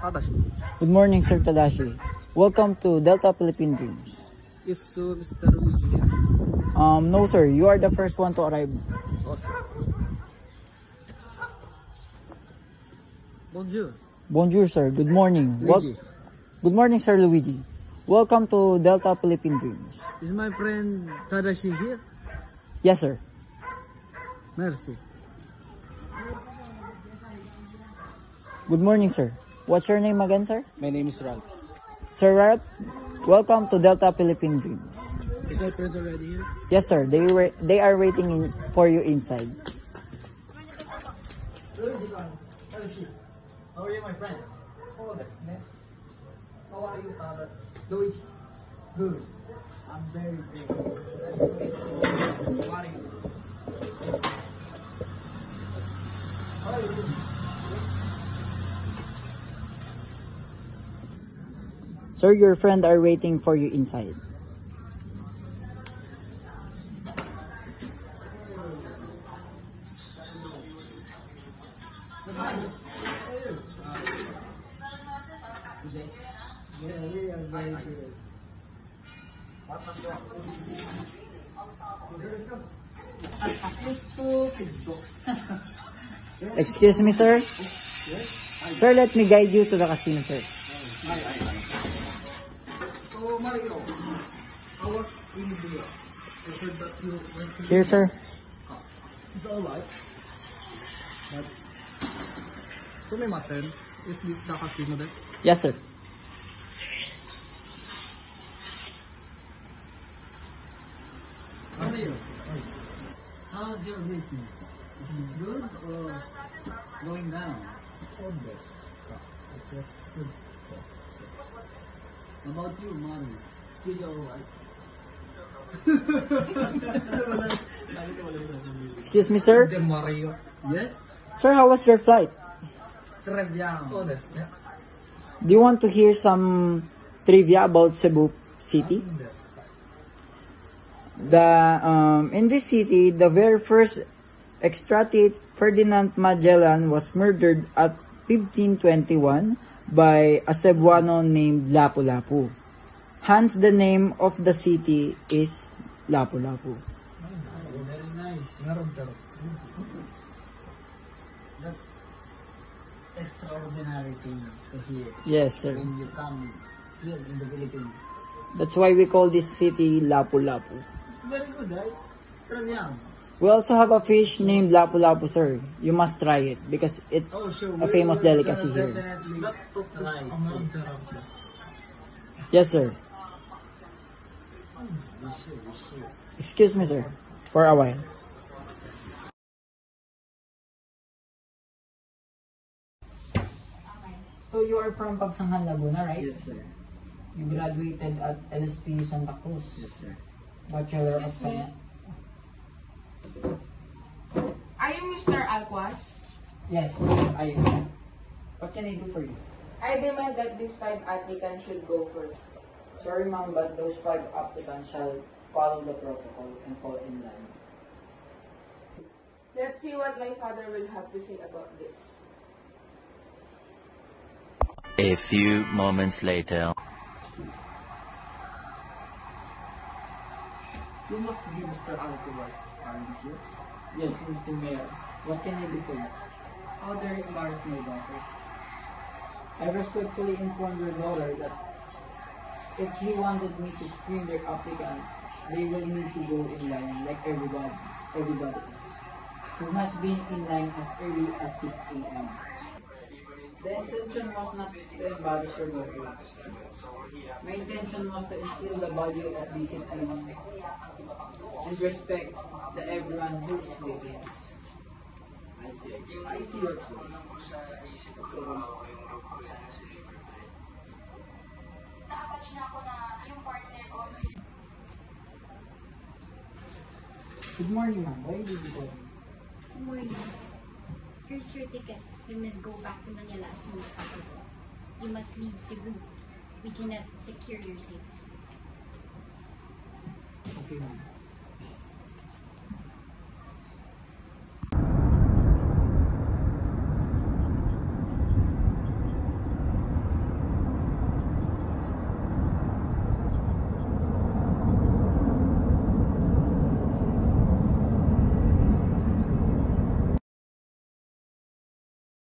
Tadashi. Good morning, Sir Tadashi. Welcome to Delta Philippine Dreams. Yes, so Mr. Luigi here. No, sir. You are the first one to arrive. Awesome. Bonjour. Bonjour, sir. Good morning. Luigi. Good morning, Sir Luigi. Welcome to Delta Philippine Dreams. Is my friend Tadashi here? Yes, sir. Merci. Good morning, sir. What's your name again, sir? My name is Ralph. Sir Ralph, welcome to Delta Philippine Dreams. Is my friend already here? Yes, sir. They are waiting for you inside. Tadashi. How are you, my friend? Oh, that's net. How are you, Luigi? Good. I'm very good. How are you? How are you? Sir, your friend are waiting for you inside. Excuse me, sir. Sir, let me guide you to the casino, sir. So, Mario, I was in India. I heard that you went to Here, sir. It's alright. But, sumimasen, is this the casino that's? Yes, sir. How are you? How's your business? Is it good or going down? Oh, yes. It was good. Yes. How about you, Mario? Still alright? Excuse me, sir. The Mario. Yes? Sir, how was your flight? Trivia. So that's it. Do you want to hear some trivia about Cebu City? In this city, the very first expatriate Ferdinand Magellan was murdered at 1521 by a Cebuano named Lapu-Lapu. Hence, the name of the city is Lapu-Lapu. Very nice. That's extraordinary thing to hear Yes, sir. when you come here in the Philippines. That's why we call this city Lapu-Lapu. It's very good, right? Trivia. We also have a fish named Lapu-Lapu, sir. You must try it because it's Oh, sure. a famous delicacy here. Definitely not to try. Yes, sir. Excuse me, sir, for a while. So you are from Pagsanghan, Laguna, right? Yes, sir. You graduated at LSPU Santa Cruz. Yes, sir. Bachelor of Science. Are you Mr. Alquas? Yes, I am. What can I do for you? I demand that these 5 applicants should go first. Sorry, ma'am, but those 5 applicants shall follow the protocol and fall in line. Let's see what my father will have to say about this. A few moments later. You must be Mr. Alcuas, aren't you? Yes, Mr. Mayor. What can I do for you? How dare you embarrass my daughter? I respectfully informed your daughter that if he wanted me to screen their applicant, they will need to go in line like everybody else, who has been in line as early as 6 a.m. The intention was not to embarrass your daughter. My intention was to instill the value of discipline and respect to everyone who is waiting. I see your point. That's always. Good morning, ma'am. Why did you call me? Good morning. Here's your ticket. You must go back to Manila as soon as possible. You must leave Cebu. We cannot secure your safety. Okay, ma'am.